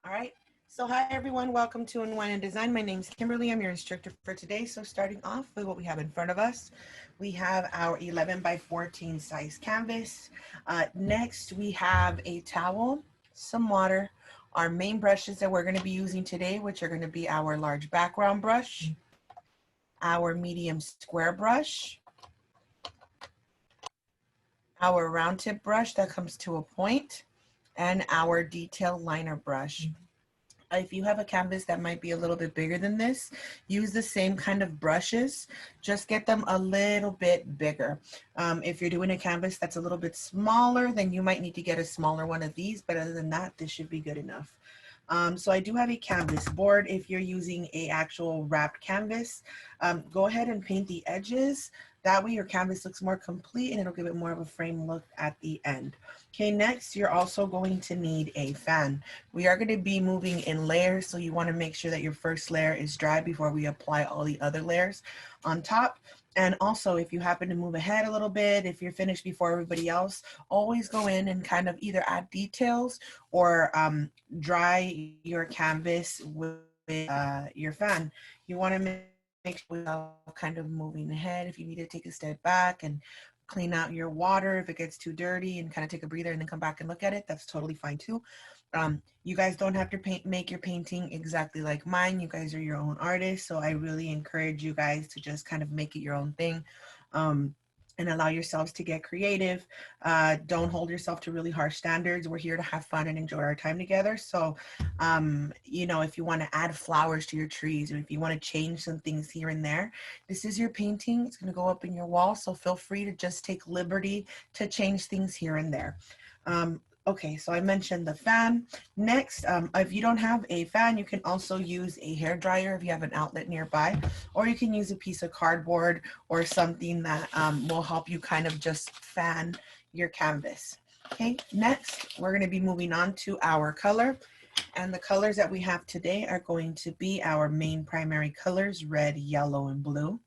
All right. So hi everyone, welcome to Unwind and Design. My name is Kimberly. I'm your instructor for today. So starting off with what we have in front of us, we have our 11 by 14 size canvas. Next, we have a towel, some water, our main brushes that we're going to be using today, which are going to be our large background brush, our medium square brush, our round tip brush that comes to a point, and our detail liner brush. If you have a canvas that might be a little bit bigger than this, use the same kind of brushes, just get them a little bit bigger. If you're doing a canvas that's a little bit smaller, then you might need to get a smaller one of these, but other than that, this should be good enough. So I do have a canvas board. If you're using a actual wrapped canvas, go ahead and paint the edges. That way your canvas looks more complete and it'll give it more of a frame look at the end. Okay, next you're also going to need a fan. We are going to be moving in layers, so you want to make sure that your first layer is dry before we apply all the other layers on top. And also, if you happen to move ahead a little bit, if you're finished before everybody else, always go in and kind of either add details or dry your canvas with your fan. You want to make sure you're kind of moving ahead. If you need to take a step back and clean out your water if it gets too dirty and kind of take a breather and then come back and look at it, that's totally fine too. You guys don't have to make your painting exactly like mine. You guys are your own artists, so I really encourage you guys to just kind of make it your own thing. And allow yourselves to get creative. Don't hold yourself to really harsh standards. We're here to have fun and enjoy our time together. So, if you want to add flowers to your trees, or if you want to change some things here and there, this is your painting. It's going to go up in your wall. So feel free to just take liberty to change things here and there. Okay, so I mentioned the fan. Next, if you don't have a fan, you can also use a hair dryer if you have an outlet nearby, or you can use a piece of cardboard or something that will help you kind of just fan your canvas. Okay, next, we're going to be moving on to our color. And the colors that we have today are going to be our main primary colors, red, yellow, and blue.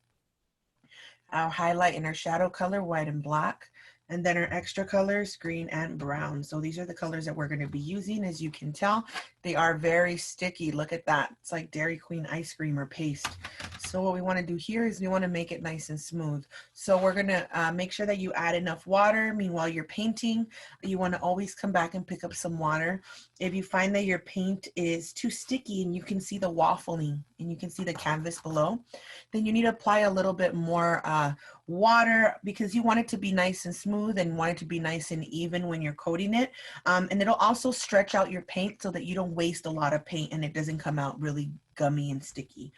Our highlight and our shadow color, white and black. And then our extra colors, green and brown. So these are the colors that we're going to be using. As you can tell, they are very sticky. Look at that. It's like Dairy Queen ice cream or paste. So what we want to do here is we want to make it nice and smooth. So we're going to make sure that you add enough water. Meanwhile, you're painting, you want to always come back and pick up some water. If you find that your paint is too sticky and you can see the waffling and you can see the canvas below, then you need to apply a little bit more water, because you want it to be nice and smooth and want it to be nice and even when you're coating it. And it'll also stretch out your paint so that you don't waste a lot of paint and it doesn't come out really gummy and sticky.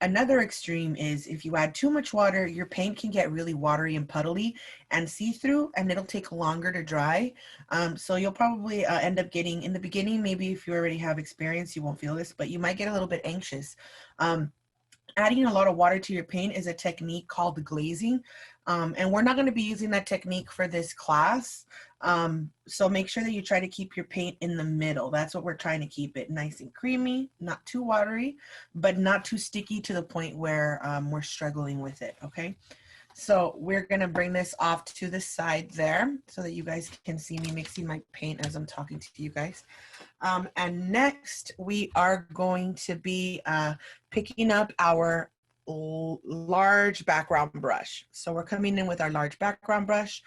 Another extreme is if you add too much water, your paint can get really watery and puddly and see-through, and it'll take longer to dry. So you'll probably end up getting, in the beginning, maybe if you already have experience, you won't feel this, but you might get a little bit anxious. Adding a lot of water to your paint is a technique called glazing. And we're not going to be using that technique for this class. So make sure that you try to keep your paint in the middle. That's what we're trying to keep it nice and creamy, not too watery, but not too sticky to the point where we're struggling with it, okay? So we're going to bring this off to the side there so that you guys can see me mixing my paint as I'm talking to you guys. And next, we are going to be picking up our large background brush. So we're coming in with our large background brush.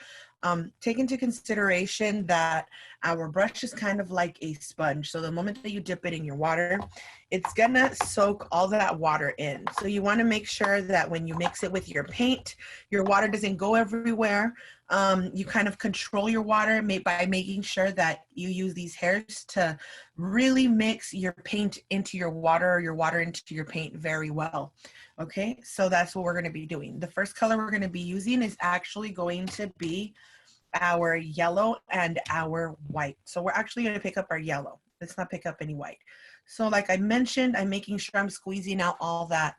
Take into consideration that our brush is kind of like a sponge. So the moment that you dip it in your water, it's gonna soak all that water in. So you wanna make sure that when you mix it with your paint, your water doesn't go everywhere. You kind of control your water by making sure that you use these hairs to really mix your paint into your water, or your water into your paint very well. Okay, so that's what we're going to be doing. The first color we're going to be using is actually going to be our yellow and our white. So we're actually going to pick up our yellow. Let's not pick up any white. So like I mentioned, I'm making sure I'm squeezing out all that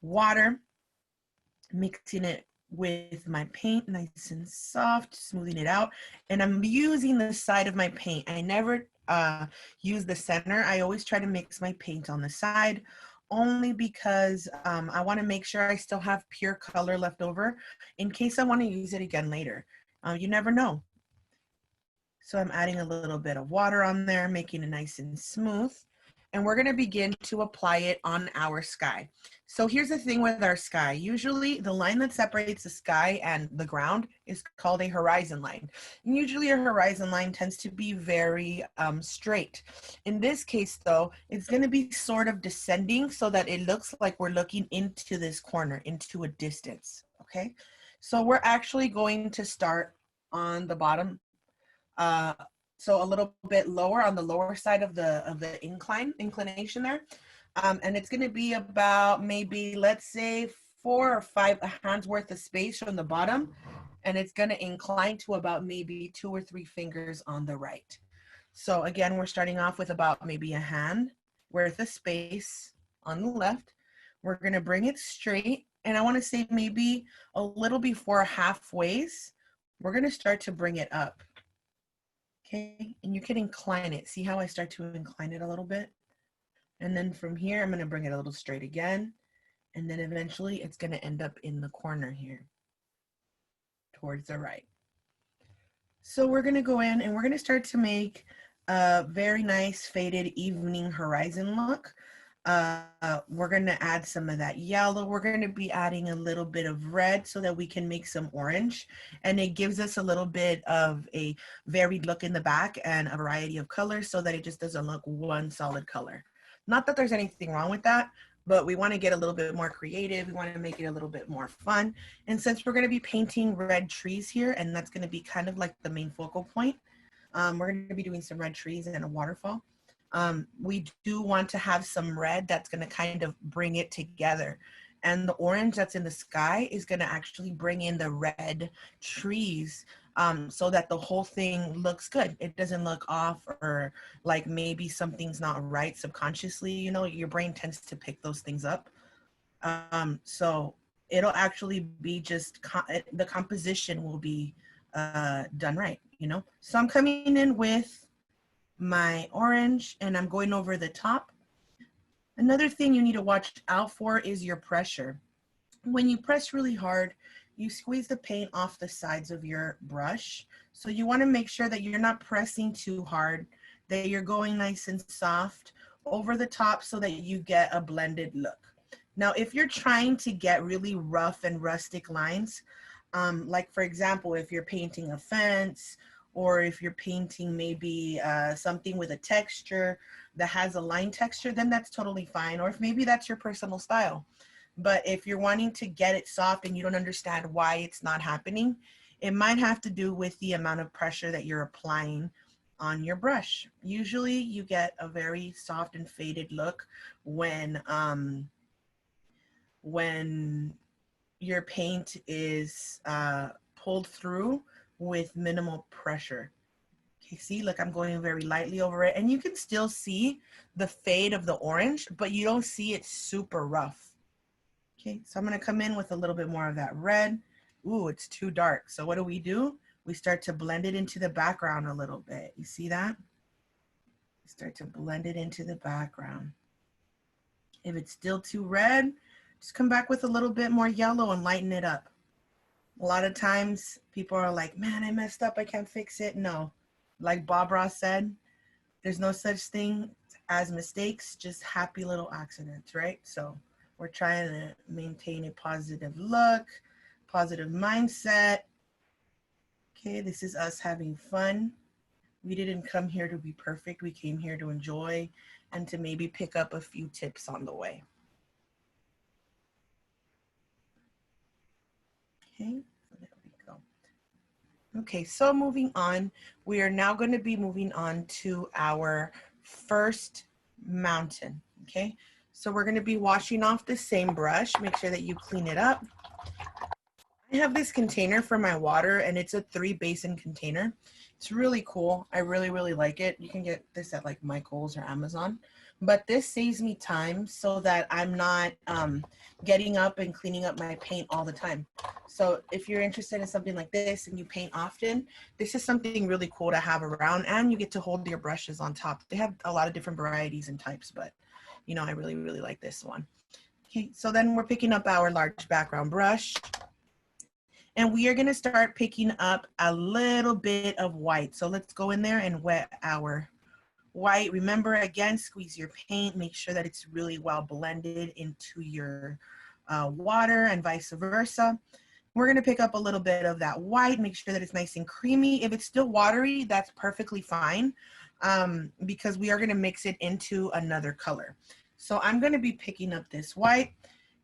water, mixing it with my paint nice and soft, smoothing it out. And I'm using the side of my paint. I never use the center. I always try to mix my paint on the side, only because I want to make sure I still have pure color left over in case I want to use it again later. You never know. So I'm adding a little bit of water on there, making it nice and smooth. And we're gonna begin to apply it on our sky. So here's the thing with our sky. Usually the line that separates the sky and the ground is called a horizon line. And usually a horizon line tends to be very straight. In this case though, it's gonna be sort of descending so that it looks like we're looking into this corner, into a distance, okay? So we're actually going to start on the bottom, so a little bit lower on the lower side of the inclination there. And it's going to be about maybe, let's say 4 or 5 hands worth of space from the bottom. And it's going to incline to about maybe 2 or 3 fingers on the right. So again, we're starting off with about maybe a hand worth of space on the left. We're going to bring it straight. And I want to say maybe a little before halfways, we're going to start to bring it up. Okay, and you can incline it. See how I start to incline it a little bit? And then from here, I'm going to bring it a little straight again. And then eventually it's going to end up in the corner here towards the right. So we're going to go in and we're going to start to make a very nice faded evening horizon look. We're going to add some of that yellow. We're going to be adding a little bit of red so that we can make some orange, and it gives us a little bit of a varied look in the back and a variety of colors so that it just doesn't look one solid color. Not that there's anything wrong with that, but we want to get a little bit more creative. We want to make it a little bit more fun. And since we're going to be painting red trees here, and that's going to be kind of like the main focal point, we're going to be doing some red trees and a waterfall. We do want to have some red that's going to kind of bring it together. And the orange that's in the sky is going to actually bring in the red trees, so that the whole thing looks good. It doesn't look off or like maybe something's not right subconsciously. You know, your brain tends to pick those things up. So it'll actually be just, the composition will be done right, you know. So I'm coming in with my orange and I'm going over the top. Another thing you need to watch out for is your pressure. When you press really hard, you squeeze the paint off the sides of your brush. So you want to make sure that you're not pressing too hard, that you're going nice and soft over the top so that you get a blended look. Now, if you're trying to get really rough and rustic lines, like for example, if you're painting a fence, or if you're painting maybe something with a texture that has a line texture, then that's totally fine. Or if maybe that's your personal style. But if you're wanting to get it soft and you don't understand why it's not happening, it might have to do with the amount of pressure that you're applying on your brush. Usually you get a very soft and faded look when your paint is pulled through with minimal pressure. Okay, see, look, I'm going very lightly over it, and you can still see the fade of the orange, but you don't see it super rough. Okay, so I'm gonna come in with a little bit more of that red. Ooh, it's too dark. So what do? We start to blend it into the background a little bit. You see that? We start to blend it into the background. If it's still too red, just come back with a little bit more yellow and lighten it up. A lot of times people are like, man, I messed up, I can't fix it. No, like Bob Ross said, there's no such thing as mistakes, just happy little accidents, right? So we're trying to maintain a positive look, positive mindset. Okay, this is us having fun. We didn't come here to be perfect. We came here to enjoy and to maybe pick up a few tips on the way. Okay, there we go. Okay, so moving on, we are now going to be moving on to our first mountain. Okay, so we're going to be washing off the same brush. Make sure that you clean it up. I have this container for my water, and it's a 3-basin container. It's really cool. I really, really like it. You can get this at like Michael's or Amazon. But this saves me time so that I'm not getting up and cleaning up my paint all the time. So if you're interested in something like this and you paint often, this is something really cool to have around, and you get to hold your brushes on top. They have a lot of different varieties and types, but you know, I really, really like this one. Okay, so then we're picking up our large background brush. And we are gonna start picking up a little bit of white. So let's go in there and wet our white. Remember, again, squeeze your paint, make sure that it's really well blended into your water and vice versa. We're gonna pick up a little bit of that white, make sure that it's nice and creamy. If it's still watery, that's perfectly fine, because we are gonna mix it into another color. So I'm gonna be picking up this white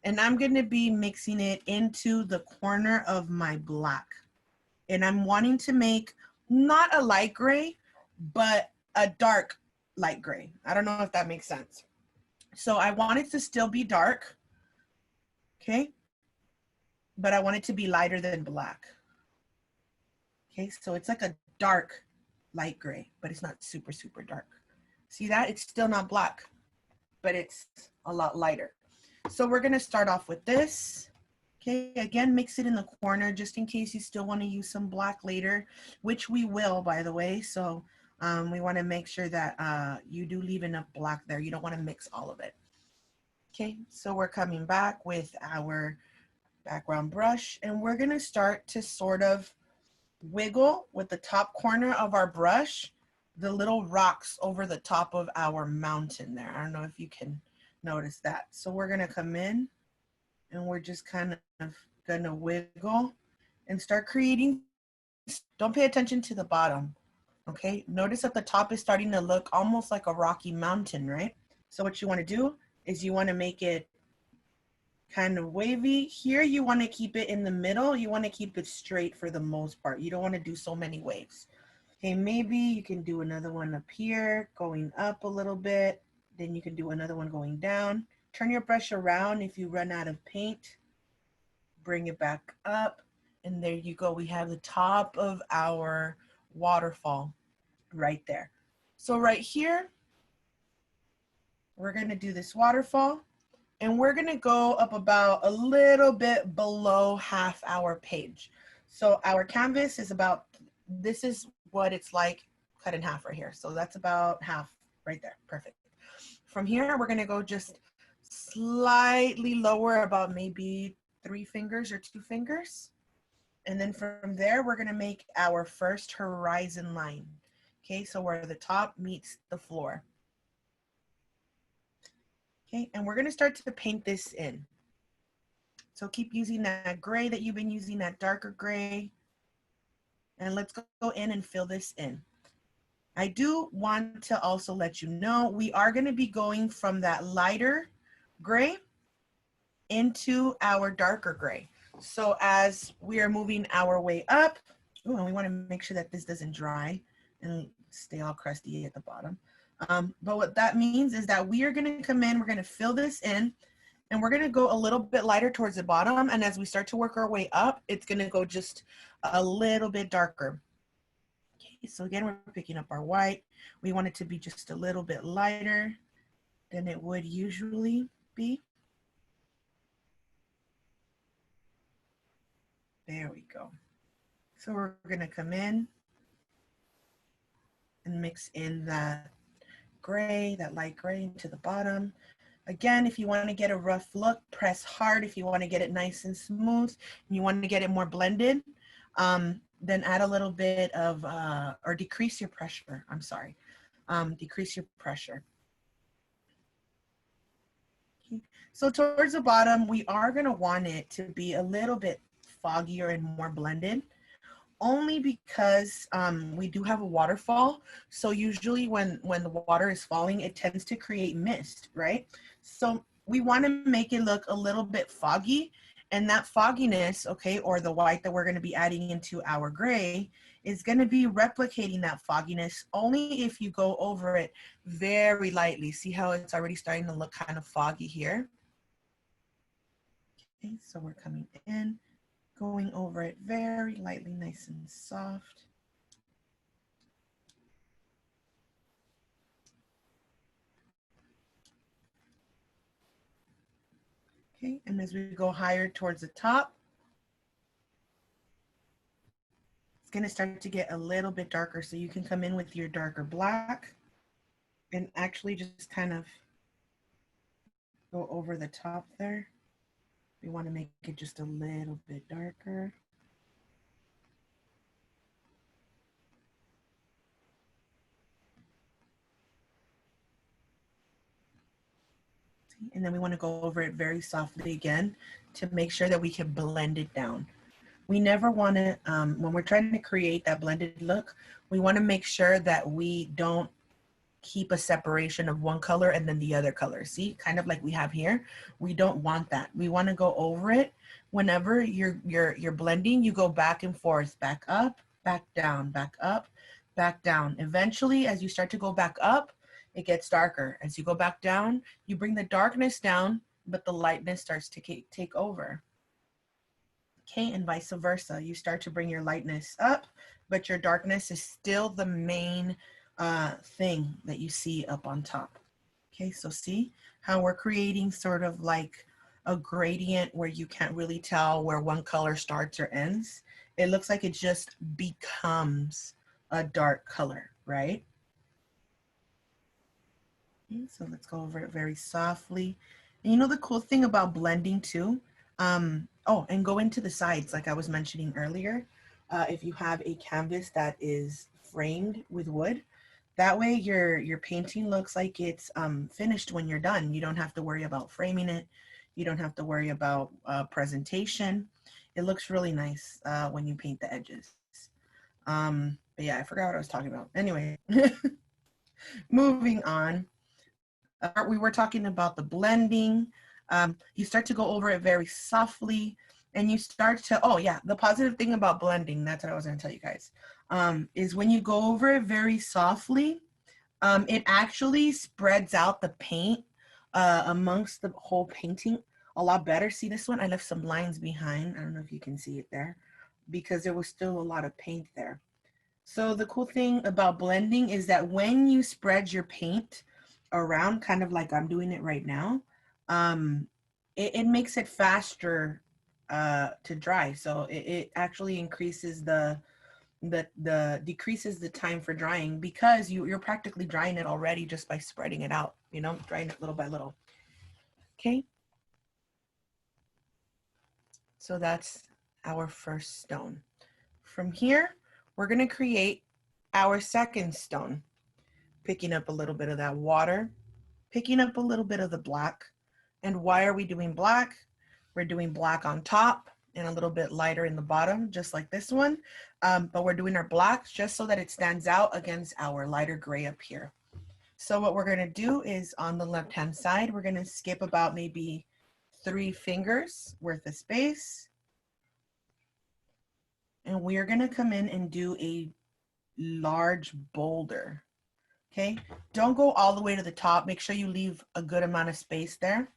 and I'm gonna be mixing it into the corner of my black. And I'm wanting to make not a light gray, but a dark light gray. I don't know if that makes sense. So I want it to still be dark, okay? But I want it to be lighter than black. Okay, so it's like a dark light gray, but it's not super, super dark. See that? It's still not black, but it's a lot lighter. So we're gonna start off with this. Okay, again, mix it in the corner just in case you still wanna use some black later, which we will, by the way. So we wanna make sure that you do leave enough black there. You don't wanna mix all of it. Okay, so we're coming back with our background brush and we're gonna start to sort of wiggle with the top corner of our brush, the little rocks over the top of our mountain there. I don't know if you can notice that. So we're gonna come in and we're just kind of gonna wiggle and start creating. Don't pay attention to the bottom, okay? Notice that the top is starting to look almost like a rocky mountain, right? So what you wanna do is you wanna make it kind of wavy. Here you want to keep it in the middle. You want to keep it straight for the most part. You don't want to do so many waves. Okay, maybe you can do another one up here, going up a little bit. Then you can do another one going down. Turn your brush around if you run out of paint. Bring it back up. And there you go. We have the top of our waterfall right there. So right here, we're going to do this waterfall. And we're gonna go up about a little bit below half our page. So our canvas is about, this is what it's like cut in half right here. So that's about half right there, perfect. From here, we're gonna go just slightly lower, about maybe 3 fingers or 2 fingers. And then from there, we're gonna make our first horizon line. Okay, so where the top meets the floor. Okay, and we're gonna start to paint this in. So keep using that gray that you've been using, that darker gray. And let's go in and fill this in. I do want to also let you know, we are gonna be going from that lighter gray into our darker gray. So as we are moving our way up, ooh, and we wanna make sure that this doesn't dry and stay all crusty at the bottom. But what that means is that we are gonna come in, we're gonna fill this in, and we're gonna go a little bit lighter towards the bottom. And as we start to work our way up, it's gonna go just a little bit darker. Okay, so again, we're picking up our white. We want it to be just a little bit lighter than it would usually be. There we go. So we're gonna come in and mix in that gray, that light gray into the bottom. Again, if you want to get a rough look, press hard. If you want to get it nice and smooth, and you want to get it more blended, then add a little bit of, or decrease your pressure, I'm sorry. Decrease your pressure. Okay. So towards the bottom, we are going to want it to be a little bit foggier and more blended, only because we do have a waterfall. So usually when the water is falling, it tends to create mist, right? So we want to make it look a little bit foggy, and that fogginess, okay, or the white that we're going to be adding into our gray is going to be replicating that fogginess only if you go over it very lightly. See how it's already starting to look kind of foggy here? Okay, so we're coming in, going over it very lightly, nice and soft. Okay, and as we go higher towards the top, it's gonna start to get a little bit darker. So you can come in with your darker black and actually just kind of go over the top there. We wanna make it just a little bit darker. And then we want to go over it very softly again to make sure that we can blend it down. We never want to, when we're trying to create that blended look, we want to make sure that we don't keep a separation of one color and then the other color. See, kind of like we have here. We don't want that. We want to go over it. Whenever you're blending, you go back and forth, back up, back down, back up, back down. Eventually, as you start to go back up, it gets darker. As you go back down, you bring the darkness down, but the lightness starts to take over. Okay, and vice versa. You start to bring your lightness up, but your darkness is still the main thing that you see up on top. Okay, so see how we're creating sort of like a gradient where you can't really tell where one color starts or ends. It looks like it just becomes a dark color, right? Okay, so let's go over it very softly. And you know the cool thing about blending too? Oh, and go into the sides like I was mentioning earlier. If you have a canvas that is framed with wood, that way your painting looks like it's finished when you're done. You don't have to worry about framing it. You don't have to worry about presentation. It looks really nice when you paint the edges. But yeah, I forgot what I was talking about. Anyway, moving on. We were talking about the blending. You start to go over it very softly and you start to, oh yeah, the positive thing about blending, that's what I was gonna tell you guys, is when you go over it very softly, it actually spreads out the paint amongst the whole painting a lot better. See this one? I left some lines behind. I don't know if you can see it there because there was still a lot of paint there. So the cool thing about blending is that when you spread your paint around, kind of like I'm doing it right now, it makes it faster to dry. So it actually increases the decreases the time for drying because you're practically drying it already just by spreading it out, you know, drying it little by little. Okay, so that's our first stone. From here, we're gonna create our second stone, picking up a little bit of that water, picking up a little bit of the black. And why are we doing black? We're doing black on top and a little bit lighter in the bottom, just like this one. But we're doing our blacks just so that it stands out against our lighter gray up here. So what we're gonna do is on the left-hand side, we're gonna skip about maybe 3 fingers worth of space. And we are gonna come in and do a large boulder. Okay, don't go all the way to the top. Make sure you leave a good amount of space there.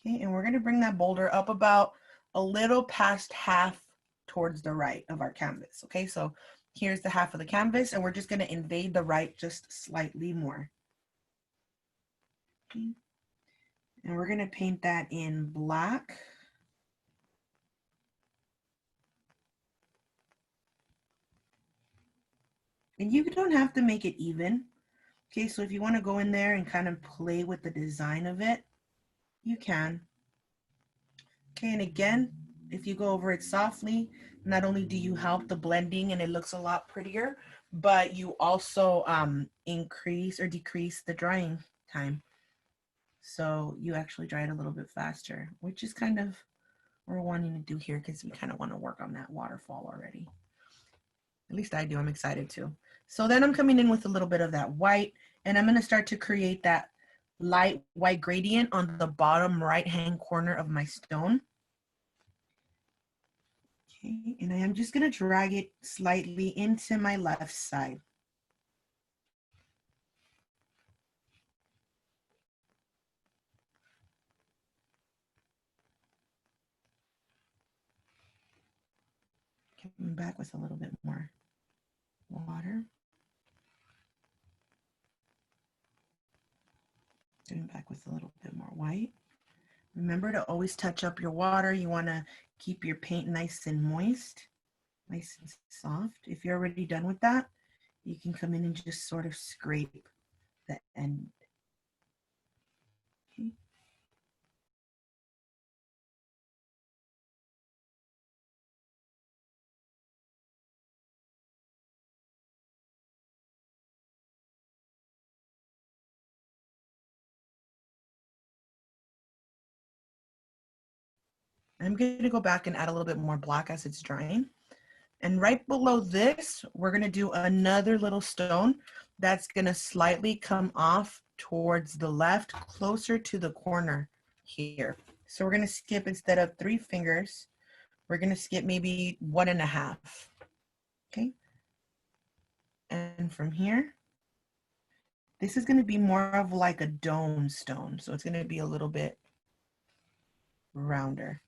Okay, and we're gonna bring that boulder up about a little past half towards the right of our canvas. Okay, so here's the half of the canvas and we're just gonna invade the right just slightly more. Okay. And we're gonna paint that in black. And you don't have to make it even. Okay, so if you wanna go in there and kind of play with the design of it, you can. Okay, and again, if you go over it softly, not only do you help the blending and it looks a lot prettier, but you also increase or decrease the drying time. So you actually dry it a little bit faster, which is kind of what we're wanting to do here because we kind of want to work on that waterfall already. At least I do, I'm excited too. So then I'm coming in with a little bit of that white and I'm gonna start to create that light white gradient on the bottom right-hand corner of my stone. Okay, and I am just going to drag it slightly into my left side. Coming back with a little bit more water. Going back with a little bit more white. Remember to always touch up your water. You want to keep your paint nice and moist, nice and soft. If you're already done with that, you can come in and just sort of scrape the end. Okay. I'm going to go back and add a little bit more black as it's drying. And right below this, we're going to do another little stone that's going to slightly come off towards the left, closer to the corner here. So we're going to skip, instead of 3 fingers, we're going to skip maybe 1.5. Okay. And from here, this is going to be more of like a dome stone. So it's going to be a little bit rounder.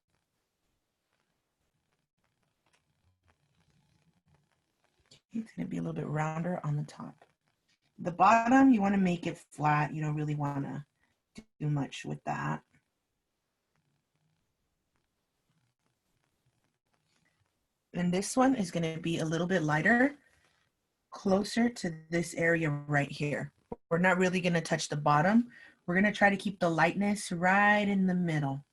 It's going to be a little bit rounder on the top. The bottom, you want to make it flat. You don't really want to do much with that. And this one is going to be a little bit lighter, closer to this area right here. We're not really going to touch the bottom. We're going to try to keep the lightness right in the middle.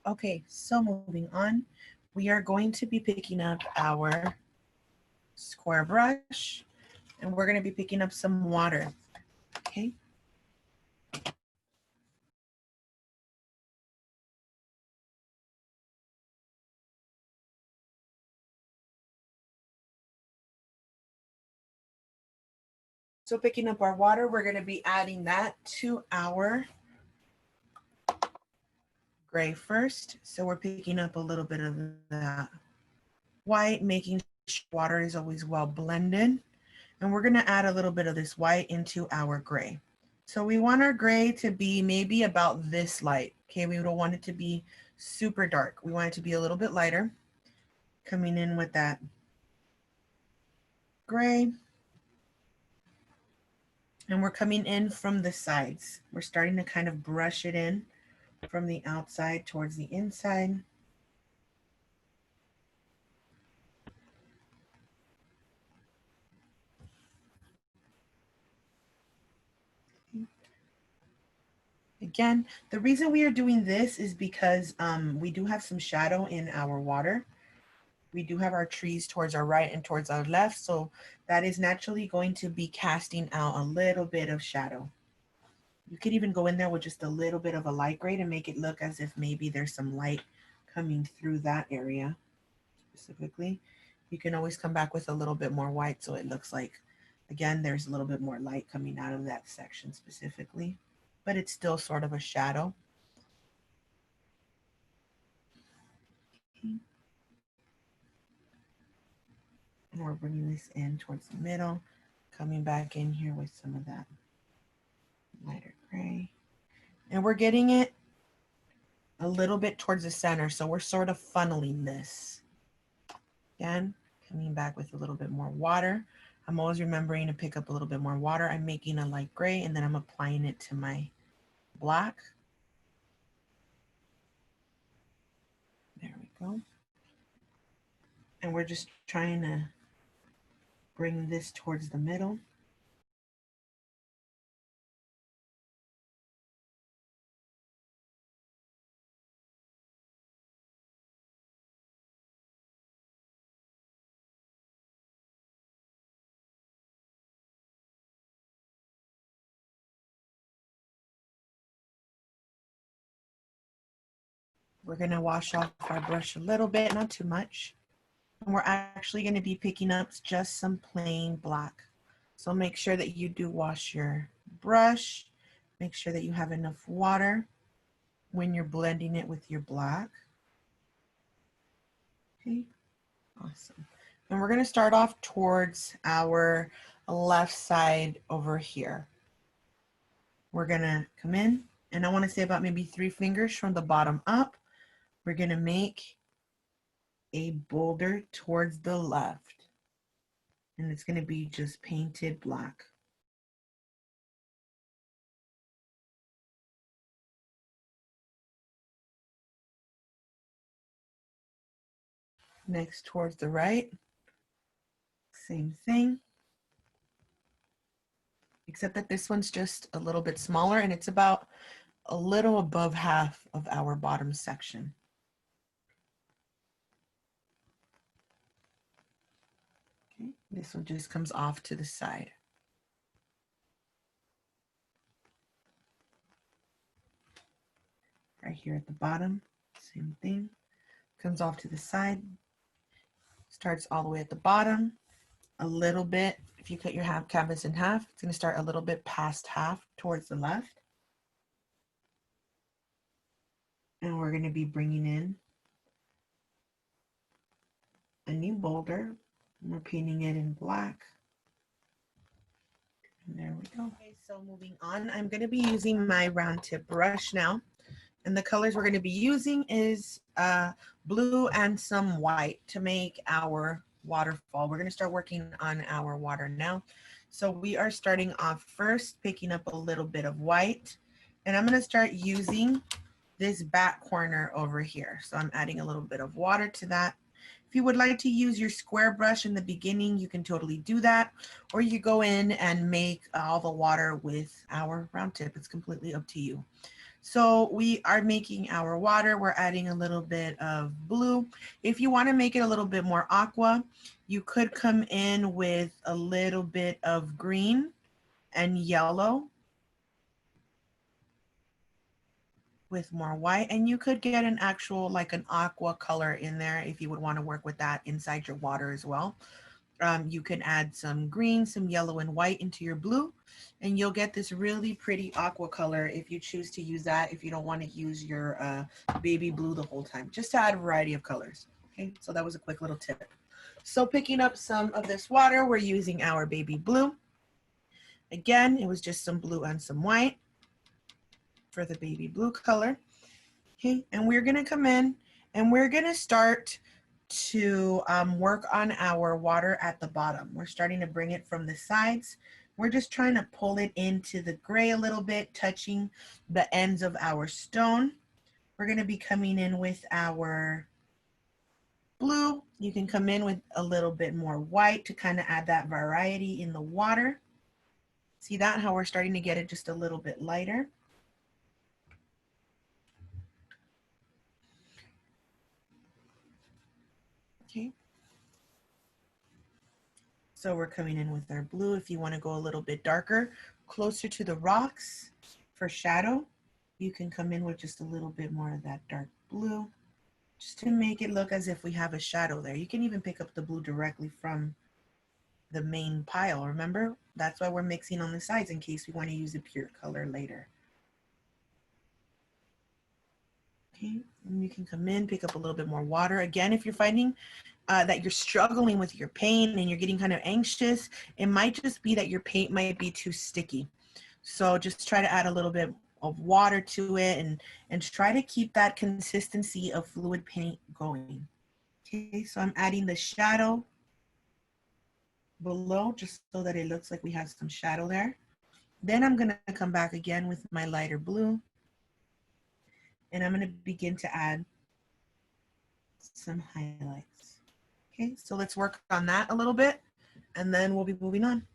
Okay, so moving on, we are going to be picking up our square brush, and we're going to be picking up some water. Okay. So picking up our water, we're going to be adding that to our gray first. So we're picking up a little bit of that white, making sure water is always well blended. And we're going to add a little bit of this white into our gray. So we want our gray to be maybe about this light. Okay, we don't want it to be super dark. We want it to be a little bit lighter. Coming in with that gray. And we're coming in from the sides. We're starting to kind of brush it in from the outside towards the inside. Again, the reason we are doing this is because we do have some shadow in our water. We do have our trees towards our right and towards our left, so that is naturally going to be casting out a little bit of shadow. You could even go in there with just a little bit of a light grade and make it look as if maybe there's some light coming through that area specifically. You can always come back with a little bit more white so it looks like, again, there's a little bit more light coming out of that section specifically, but it's still sort of a shadow. And we're bringing this in towards the middle, coming back in here with some of that lighter gray. And we're getting it a little bit towards the center, so we're sort of funneling this. Again, coming back with a little bit more water. I'm always remembering to pick up a little bit more water. I'm making a light gray and then I'm applying it to my black. There we go. And we're just trying to bring this towards the middle. We're going to wash off our brush a little bit, not too much. And we're actually going to be picking up just some plain black. So make sure that you do wash your brush. Make sure that you have enough water when you're blending it with your black. Okay, awesome. And we're going to start off towards our left side over here. We're going to come in, and I want to say about maybe 3 fingers from the bottom up. We're going to make a boulder towards the left, and it's going to be just painted black. Next towards the right, same thing, except that this one's just a little bit smaller and it's about a little above half of our bottom section. Okay, this one just comes off to the side. Right here at the bottom, same thing, comes off to the side, starts all the way at the bottom, a little bit. If you cut your canvas in half, it's going to start a little bit past half towards the left. And we're going to be bringing in a new boulder. We're painting it in black. And there we go. Okay, so moving on, I'm going to be using my round tip brush now. And the colors we're going to be using is blue and some white to make our waterfall. We're going to start working on our water now. So we are starting off first, picking up a little bit of white. And I'm going to start using this back corner over here. So I'm adding a little bit of water to that. If you would like to use your square brush in the beginning, you can totally do that. Or you go in and make all the water with our round tip. It's completely up to you. So we are making our water. We're adding a little bit of blue. If you want to make it a little bit more aqua, you could come in with a little bit of green and yellow with more white, and you could get an actual like an aqua color in there if you would want to work with that inside your water as well. You can add some green, some yellow and white into your blue, and you'll get this really pretty aqua color if you choose to use that, if you don't want to use your baby blue the whole time, just to add a variety of colors. Okay, so that was a quick little tip. So picking up some of this water, we're using our baby blue. Again, it was just some blue and some white for the baby blue color. Okay, and we're gonna come in and we're gonna start to work on our water at the bottom. We're starting to bring it from the sides. We're just trying to pull it into the gray a little bit, touching the ends of our stone. We're gonna be coming in with our blue. You can come in with a little bit more white to kind of add that variety in the water. See that, how we're starting to get it just a little bit lighter. Okay. So we're coming in with our blue. If you want to go a little bit darker, closer to the rocks for shadow, you can come in with just a little bit more of that dark blue, just to make it look as if we have a shadow there. You can even pick up the blue directly from the main pile. Remember, that's why we're mixing on the sides in case we want to use a pure color later. Okay, and you can come in, pick up a little bit more water. Again, if you're finding that you're struggling with your paint and you're getting kind of anxious, it might just be that your paint might be too sticky. So just try to add a little bit of water to it and try to keep that consistency of fluid paint going. Okay, so I'm adding the shadow below just so that it looks like we have some shadow there. Then I'm gonna come back again with my lighter blue and I'm gonna begin to add some highlights. Okay, so let's work on that a little bit and then we'll be moving on.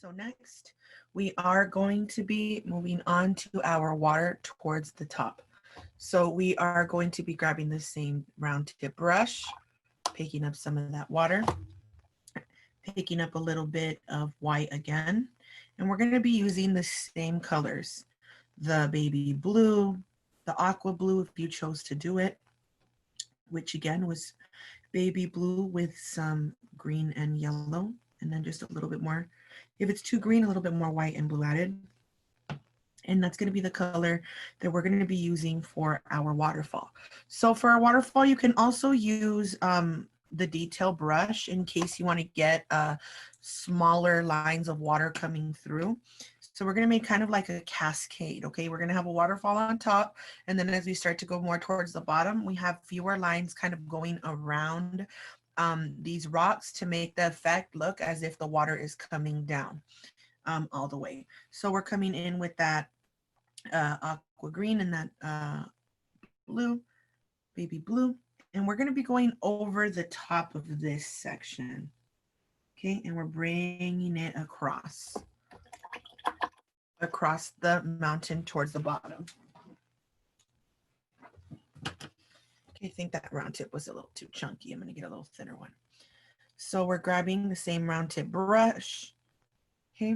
So next, we are going to be moving on to our water towards the top. So we are going to be grabbing the same round tip brush, picking up some of that water, picking up a little bit of white again, and we're going to be using the same colors, the baby blue, the aqua blue if you chose to do it, which again was baby blue with some green and yellow, and then just a little bit more. If it's too green, a little bit more white and blue added. And that's going to be the color that we're going to be using for our waterfall. So for our waterfall, you can also use the detail brush in case you want to get smaller lines of water coming through. So we're going to make kind of like a cascade, okay? We're going to have a waterfall on top, and then as we start to go more towards the bottom, we have fewer lines kind of going around these rocks to make the effect look as if the water is coming down all the way. So we're coming in with that aqua green and that blue, baby blue, and we're going to be going over the top of this section, okay? And we're bringing it across the mountain towards the bottom. Okay, I think that round tip was a little too chunky. I'm going to get a little thinner one. So we're grabbing the same round tip brush, okay?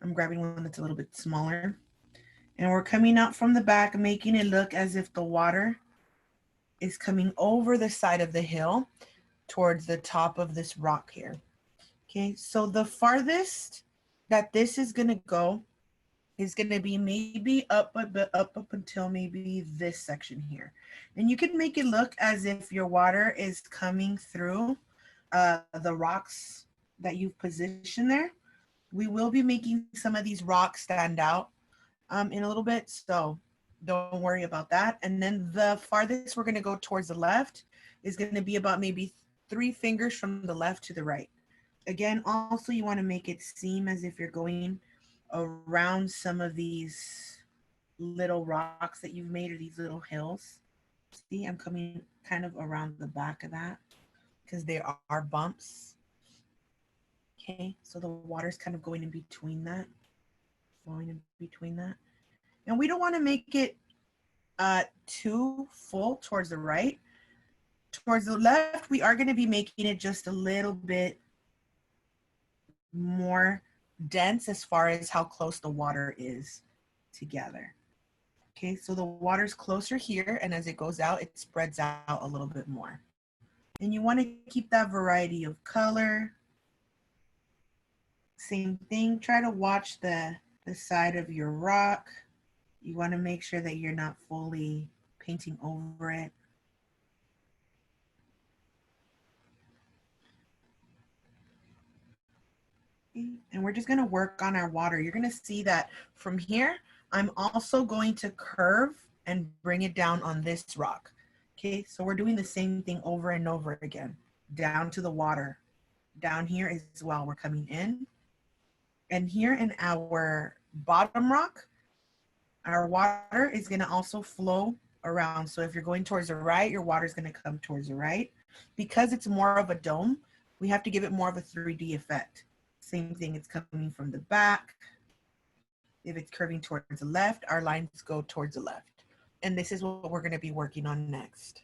I'm grabbing one that's a little bit smaller. And we're coming out from the back, making it look as if the water is coming over the side of the hill towards the top of this rock here. Okay, so the farthest that this is gonna go is gonna be maybe up until maybe this section here. And you can make it look as if your water is coming through the rocks that you've positioned there. We will be making some of these rocks stand out in a little bit, so don't worry about that. And then the farthest we're going to go towards the left is going to be about maybe 3 fingers from the left to the right. Again, also you want to make it seem as if you're going around some of these little rocks that you've made, or these little hills. See, I'm coming kind of around the back of that because there are bumps. Okay, so the water's kind of going in between that, flowing in between that. And we don't want to make it too full towards the right. Towards the left, we are going to be making it just a little bit more dense as far as how close the water is together. Okay, so the water's closer here, and as it goes out, it spreads out a little bit more. And you want to keep that variety of color. Same thing, try to watch the side of your rock. You want to make sure that you're not fully painting over it. And we're just going to work on our water. You're going to see that from here, I'm also going to curve and bring it down on this rock. Okay, so we're doing the same thing over and over again, down to the water. Down here as well, we're coming in. And here in our bottom rock, our water is going to also flow around. So if you're going towards the right, your water is going to come towards the right. Because it's more of a dome, we have to give it more of a 3D effect. Same thing, it's coming from the back. If it's curving towards the left, our lines go towards the left. And this is what we're going to be working on next.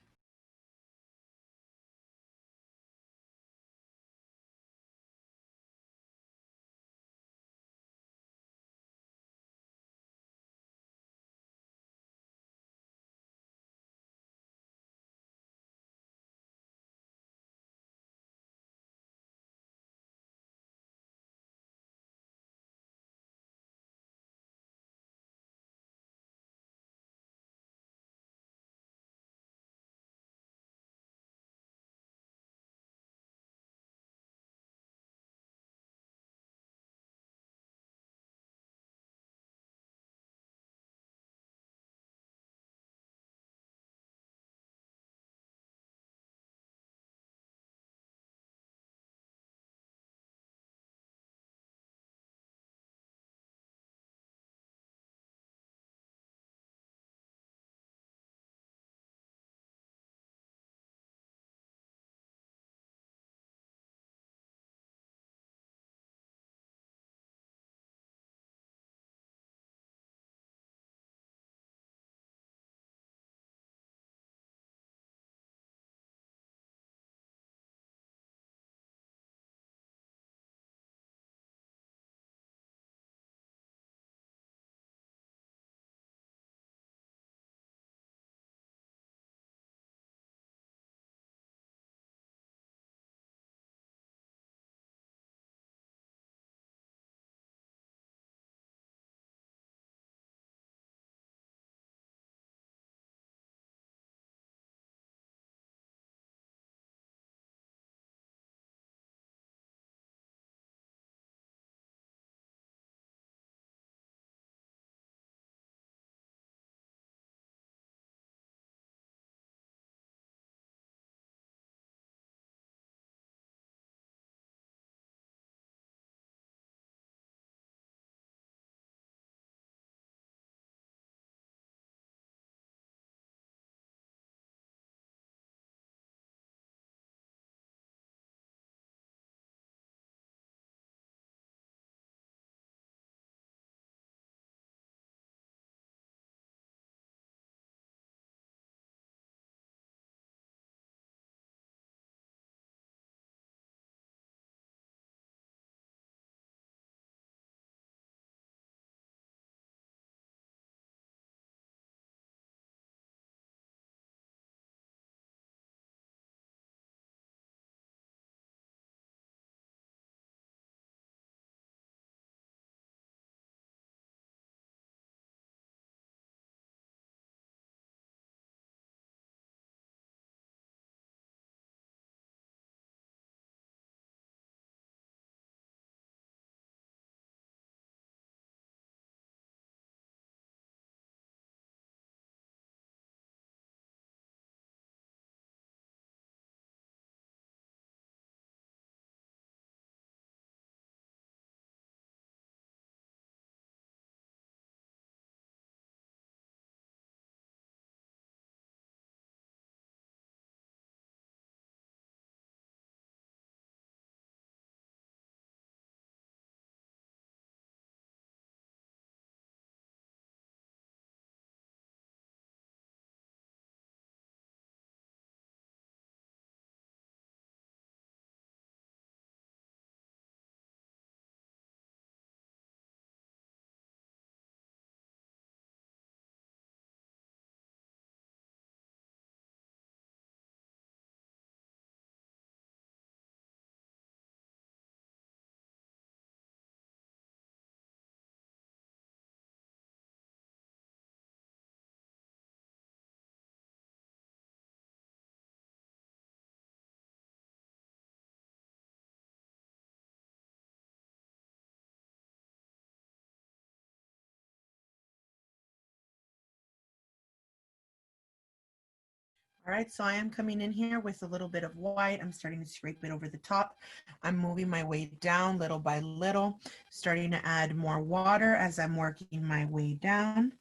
All right, so I am coming in here with a little bit of white. I'm starting to scrape it over the top. I'm moving my way down little by little, starting to add more water as I'm working my way down.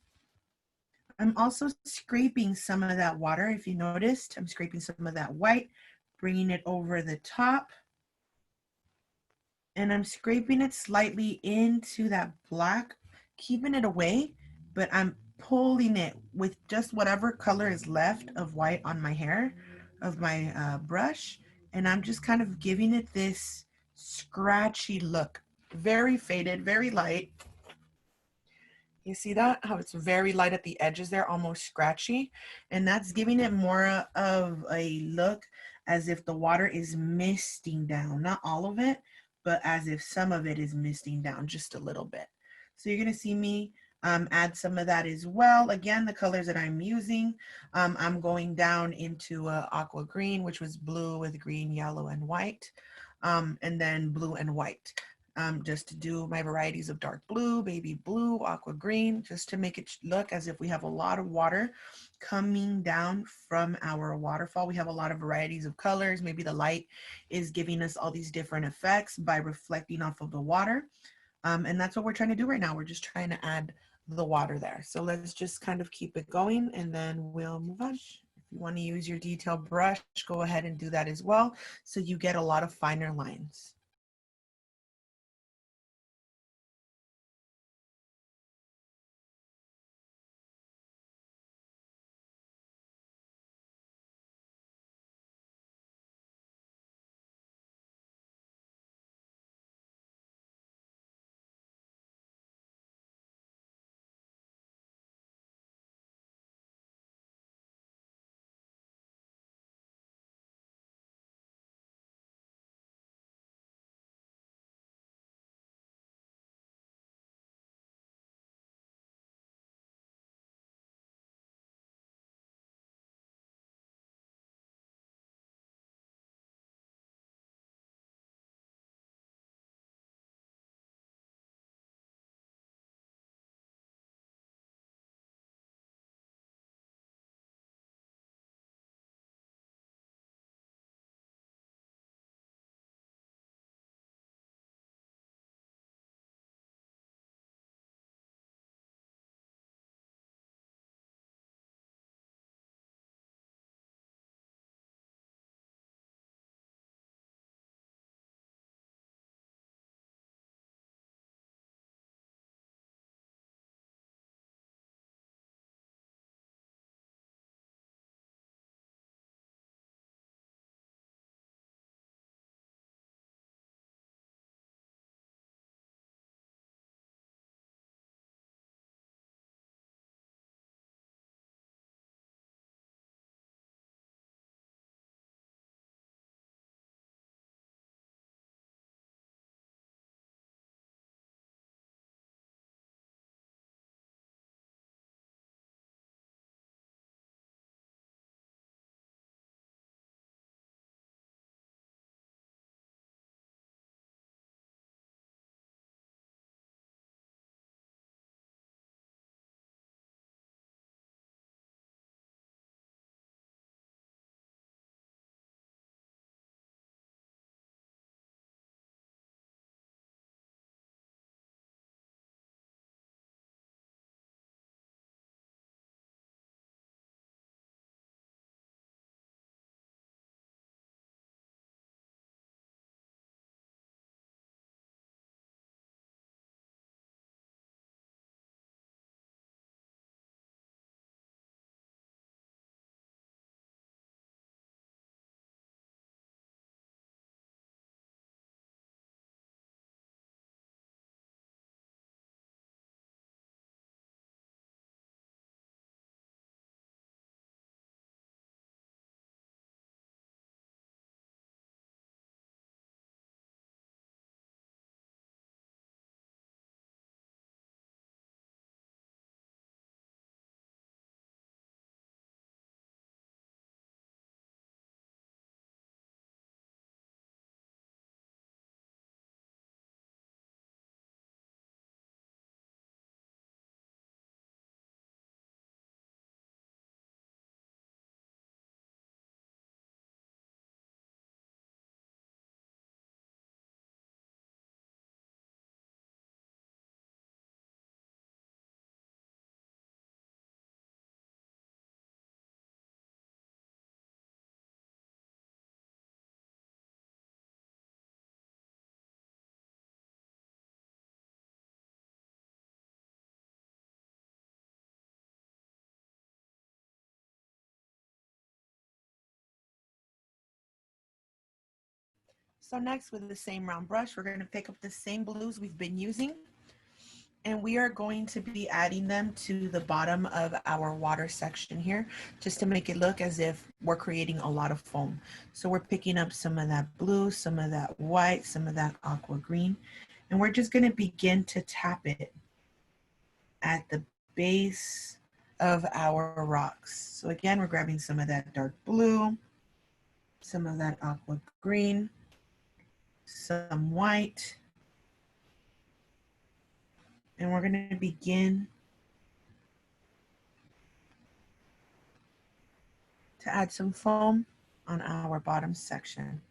I'm also scraping some of that water. If you noticed, I'm scraping some of that white, bringing it over the top, and I'm scraping it slightly into that black, keeping it away, but I'm pulling it with just whatever color is left of white on my hair, of my brush, and I'm just kind of giving it this scratchy look. Very faded, very light. You see that? How it's very light at the edges there, almost scratchy. And that's giving it more of a look as if the water is misting down. Not all of it, but as if some of it is misting down just a little bit. So you're going to see me add some of that as well. Again, the colors that I'm using, I'm going down into aqua green, which was blue with green, yellow, and white, and then blue and white. Just to do my varieties of dark blue, baby blue, aqua green, just to make it look as if we have a lot of water coming down from our waterfall. We have a lot of varieties of colors. Maybe the light is giving us all these different effects by reflecting off of the water. And that's what we're trying to do right now. We're just trying to add the water there. So let's just kind of keep it going and then we'll move on. If you want to use your detail brush, go ahead and do that as well. So you get a lot of finer lines. So next, with the same round brush, we're going to pick up the same blues we've been using, and we are going to be adding them to the bottom of our water section here, just to make it look as if we're creating a lot of foam. So we're picking up some of that blue, some of that white, some of that aqua green, and we're just going to begin to tap it at the base of our rocks. So again, we're grabbing some of that dark blue, some of that aqua green, some white, and we're going to begin to add some foam on our bottom section.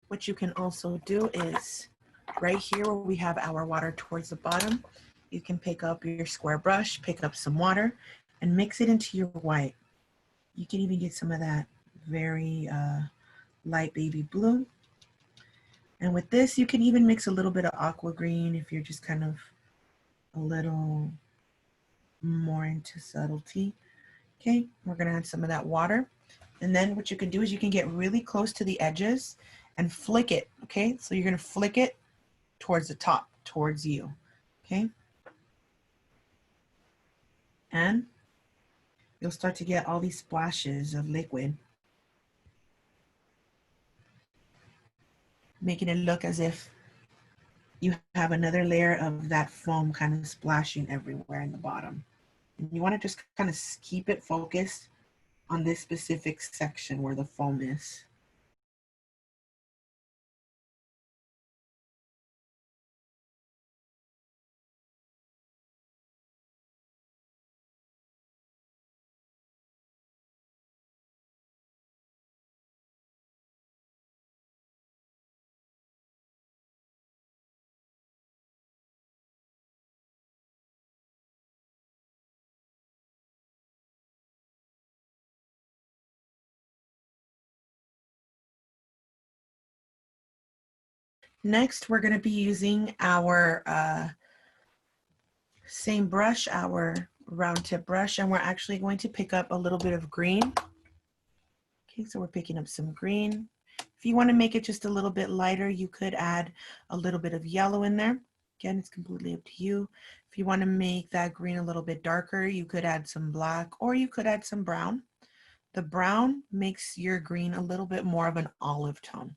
What you can also do is right here where we have our water towards the bottom, you can pick up your square brush, pick up some water, and mix it into your white. You can even get some of that very light baby blue. And with this, you can even mix a little bit of aqua green if you're just kind of a little more into subtlety. Okay, we're gonna add some of that water. And then what you can do is you can get really close to the edges and flick it, okay? So you're gonna flick it towards the top, towards you, okay? And you'll start to get all these splashes of liquid, making it look as if you have another layer of that foam kind of splashing everywhere in the bottom. And you wanna just kind of keep it focused on this specific section where the foam is. Next, we're gonna be using our same brush, our round tip brush, and we're actually going to pick up a little bit of green. Okay, so we're picking up some green. If you want to make it just a little bit lighter, you could add a little bit of yellow in there. Again, it's completely up to you. If you want to make that green a little bit darker, you could add some black or you could add some brown. The brown makes your green a little bit more of an olive tone.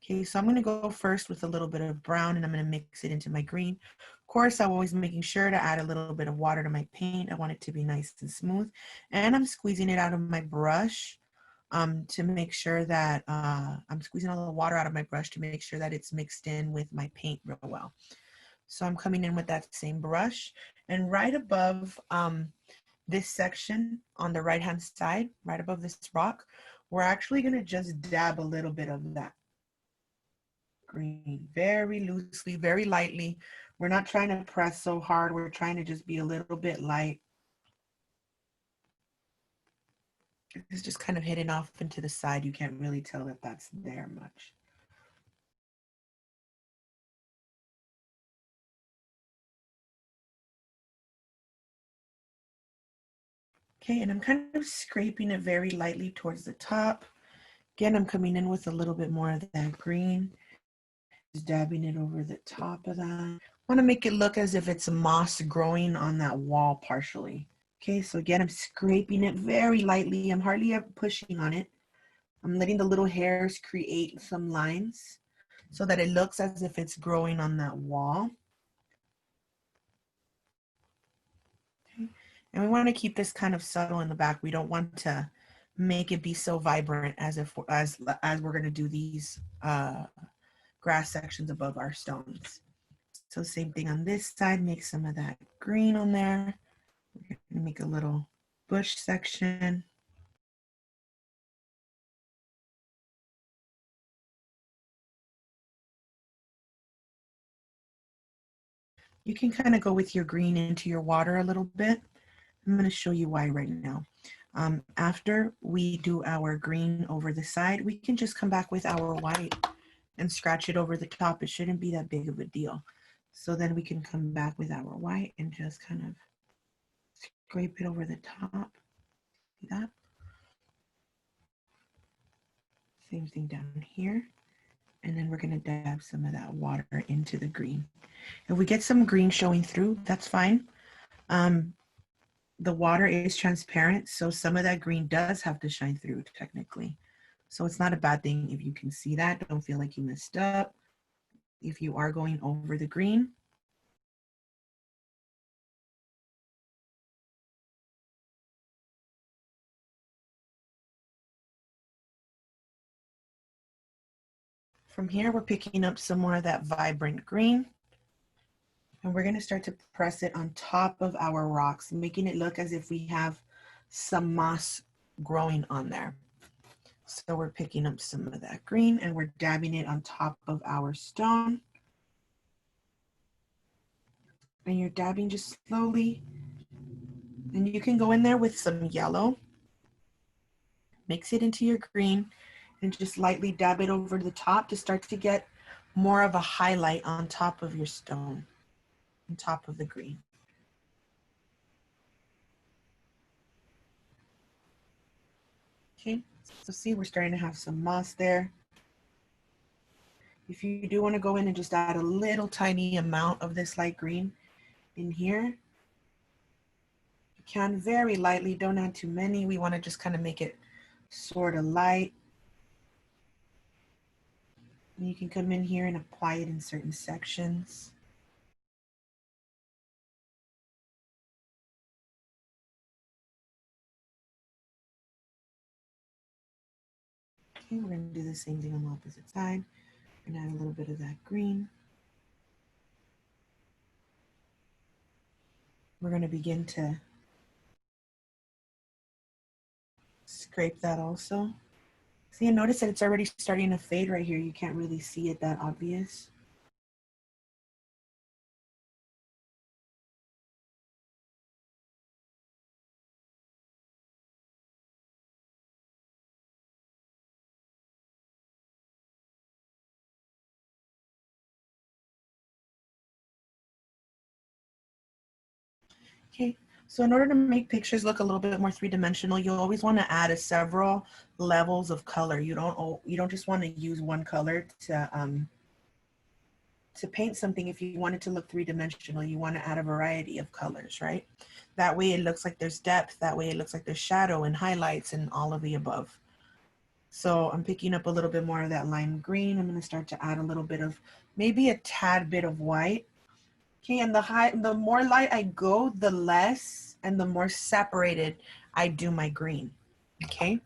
Okay, so I'm going to go first with a little bit of brown and I'm going to mix it into my green. Of course, I'm always making sure to add a little bit of water to my paint. I want it to be nice and smooth. And I'm squeezing it out of my brush to make sure that I'm squeezing all the water out of my brush to make sure that it's mixed in with my paint real well. So I'm coming in with that same brush, and right above this section on the right hand side, right above this rock, we're actually going to just dab a little bit of that green very loosely, very lightly. We're not trying to press so hard. We're trying to just be a little bit light. It's just kind of hidden off into the side. You can't really tell that that's there much. Okay, and I'm kind of scraping it very lightly towards the top, Again, I'm coming in with a little bit more of that green, just dabbing it over the top of that. I want to make it look as if it's moss growing on that wall partially. Okay, so again, I'm scraping it very lightly. I'm hardly ever pushing on it. I'm letting the little hairs create some lines so that it looks as if it's growing on that wall. Okay. And we want to keep this kind of subtle in the back. We don't want to make it be so vibrant as if as we're going to do these grass sections above our stones. So same thing on this side, make some of that green on there. We're going to make a little bush section. You can kind of go with your green into your water a little bit. I'm going to show you why right now. After we do our green over the side, we can just come back with our white and scratch it over the top. It shouldn't be that big of a deal. So then we can come back with our white and just kind of scrape it over the top. See that? Same thing down here. And then we're going to dab some of that water into the green. If we get some green showing through, that's fine. The water is transparent, so some of that green does have to shine through technically. So it's not a bad thing if you can see that. Don't feel like you messed up. If you are going over the green, from here, we're picking up some more of that vibrant green. And we're going to start to press it on top of our rocks, making it look as if we have some moss growing on there. So we're picking up some of that green and we're dabbing it on top of our stone. And you're dabbing just slowly. And you can go in there with some yellow, mix it into your green, and just lightly dab it over the top to start to get more of a highlight on top of your stone, on top of the green. Okay, so see, we're starting to have some moss there. If you do want to go in and just add a little tiny amount of this light green in here, you can very lightly, don't add too many. We want to just kind of make it sort of light. And you can come in here and apply it in certain sections. Okay, we're going to do the same thing on the opposite side. We're going to add a little bit of that green. We're going to begin to scrape that also. See, and notice that it's already starting to fade right here. You can't really see it that obvious. Okay, so in order to make pictures look a little bit more three-dimensional, you always want to add several levels of color. You don't just want to use one color to paint something. If you want it to look three-dimensional, you want to add a variety of colors, right? That way it looks like there's depth. That way it looks like there's shadow and highlights and all of the above. So I'm picking up a little bit more of that lime green. I'm going to start to add a little bit of, maybe a tad bit of white. Okay, and the more light I go, the less and the more separated I do my green. Okay,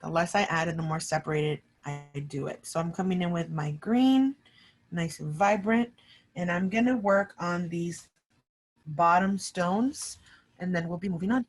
the less I add and the more separated I do it. So I'm coming in with my green, nice and vibrant, and I'm gonna work on these bottom stones, and then we'll be moving on.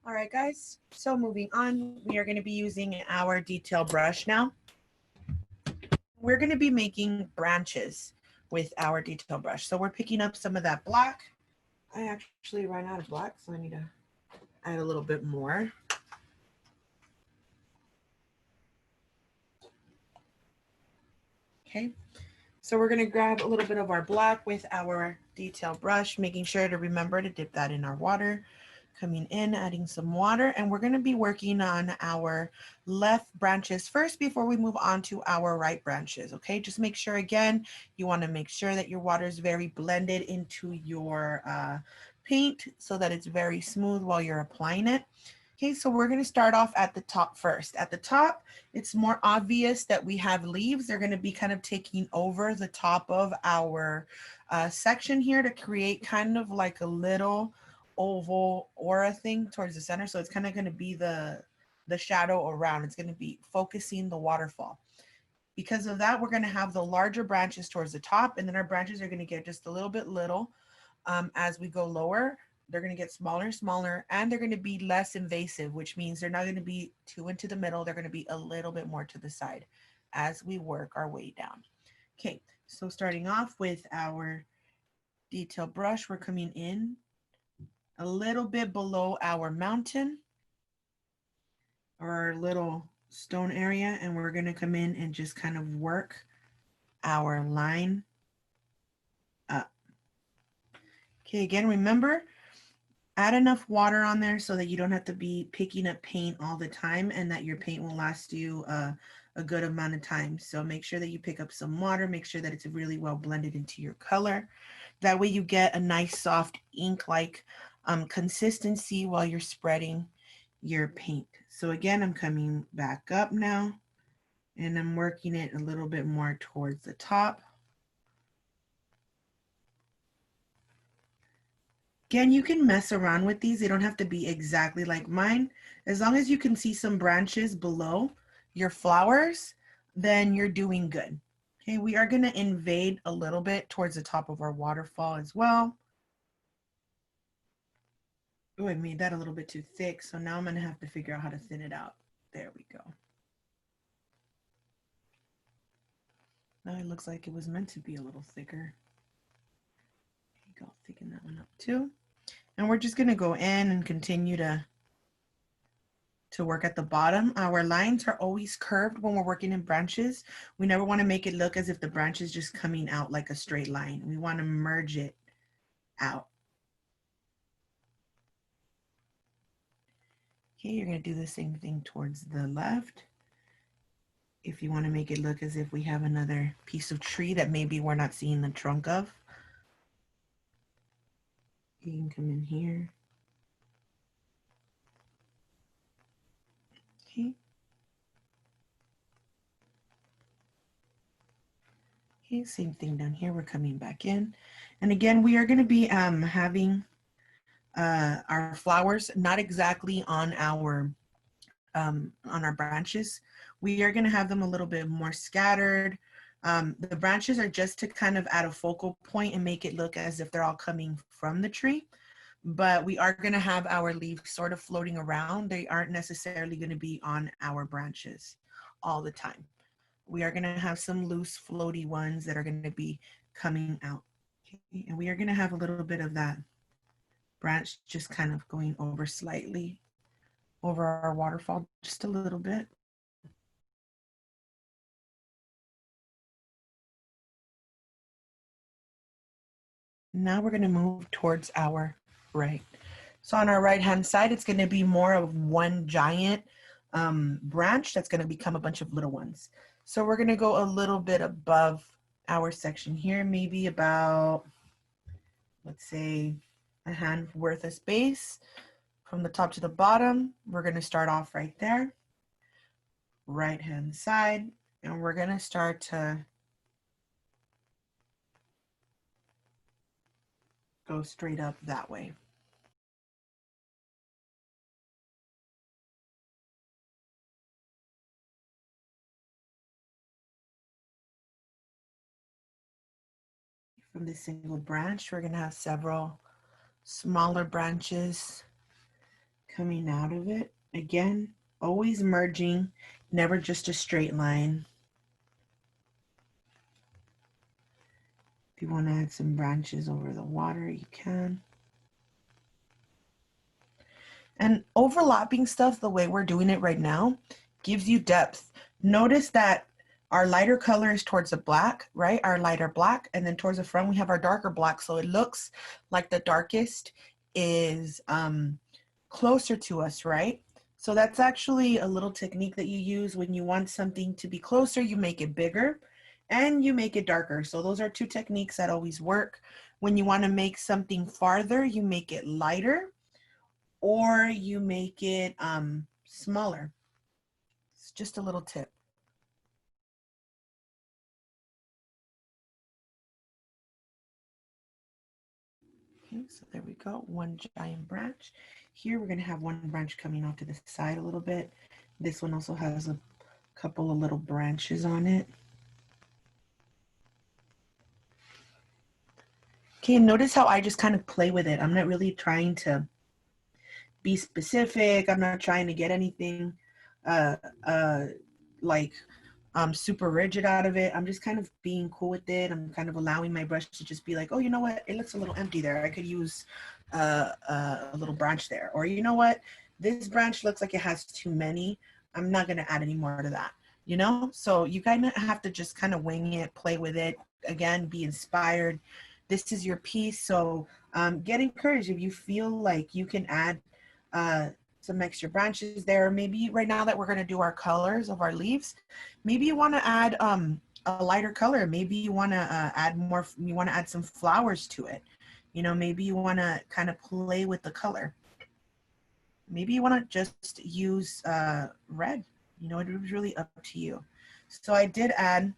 All right, guys. So moving on, we are going to be using our detail brush now. We're going to be making branches with our detail brush. So we're picking up some of that black. I actually ran out of black, so I need to add a little bit more. Okay. So we're going to grab a little bit of our black with our detail brush, making sure to remember to dip that in our water. Coming in, adding some water, and we're going to be working on our left branches first before we move on to our right branches. Okay, just make sure, again, you want to make sure that your water is very blended into your paint so that it's very smooth while you're applying it. Okay, so we're going to start off at the top first. At the top, it's more obvious that we have leaves. They're going to be kind of taking over the top of our section here to create kind of like a little oval aura thing towards the center. So it's kind of going to be the shadow around. It's going to be focusing the waterfall. Because of that, we're going to have the larger branches towards the top, and then our branches are going to get just a little bit little as we go lower. They're going to get smaller and smaller, and they're going to be less invasive, which means they're not going to be too into the middle. They're going to be a little bit more to the side as we work our way down. Okay, so starting off with our detail brush, we're coming in a little bit below our mountain or our little stone area, and we're going to come in and just kind of work our line up. Okay, again, remember, add enough water on there so that you don't have to be picking up paint all the time, and that your paint will last you a good amount of time. So make sure that you pick up some water, make sure that it's really well blended into your color. That way you get a nice soft ink-like consistency while you're spreading your paint. So again, I'm coming back up now, and I'm working it a little bit more towards the top. Again, you can mess around with these. They don't have to be exactly like mine. As long as you can see some branches below your flowers, then you're doing good. Okay, we are going to invade a little bit towards the top of our waterfall as well. Oh, I made that a little bit too thick, so now I'm going to have to figure out how to thin it out. There we go. Now it looks like it was meant to be a little thicker. There you go, thicken that one up too. And we're just going to go in and continue to work at the bottom. Our lines are always curved when we're working in branches. We never want to make it look as if the branch is just coming out like a straight line. We want to merge it out. Okay, you're going to do the same thing towards the left. If you want to make it look as if we have another piece of tree that maybe we're not seeing the trunk of, you can come in here. Okay. Okay, same thing down here. We're coming back in. And again, we are going to be having our flowers not exactly on our branches. We are going to have them a little bit more scattered. The branches are just to kind of add a focal point and make it look as if they're all coming from the tree. But we are going to have our leaves sort of floating around. They aren't necessarily going to be on our branches all the time. We are going to have some loose floaty ones that are going to be coming out. Okay. And we are going to have a little bit of that branch just kind of going over slightly over our waterfall, just a little bit. Now we're going to move towards our right. So on our right hand side, it's going to be more of one giant branch that's going to become a bunch of little ones. So we're going to go a little bit above our section here, maybe about, let's say, a hand worth of space from the top to the bottom. We're going to start off right there, right hand side, and we're going to start to go straight up that way. From this single branch, we're going to have several smaller branches coming out of it. Again, always merging, never just a straight line. If you want to add some branches over the water, you can. And overlapping stuff the way we're doing it right now gives you depth. Notice that our lighter color is towards the black, right? Our lighter black, and then towards the front we have our darker black. So it looks like the darkest is closer to us, right? So that's actually a little technique that you use when you want something to be closer, you make it bigger and you make it darker. So those are two techniques that always work. When you want to make something farther, you make it lighter or you make it smaller. It's just a little tip. Okay, so there we go, one giant branch. Here we're gonna have one branch coming off to the side a little bit. This one also has a couple of little branches on it. Okay, and notice how I just kind of play with it. I'm not really trying to be specific. I'm not trying to get anything like super rigid out of it. I'm just kind of being cool with it. I'm kind of allowing my brush to just be like, oh, you know what? It looks a little empty there. I could use a little branch there. Or you know what? This branch looks like it has too many. I'm not going to add any more to that. You know? So you kind of have to just kind of wing it, play with it. Again, be inspired. This is your piece. So get encouraged if you feel like you can add some extra branches there. Maybe right now that we're going to do our colors of our leaves, maybe you want to add a lighter color. Maybe you want to add more, you want to add some flowers to it. You know, maybe you want to kind of play with the color. Maybe you want to just use red. You know, it was really up to you. So I did add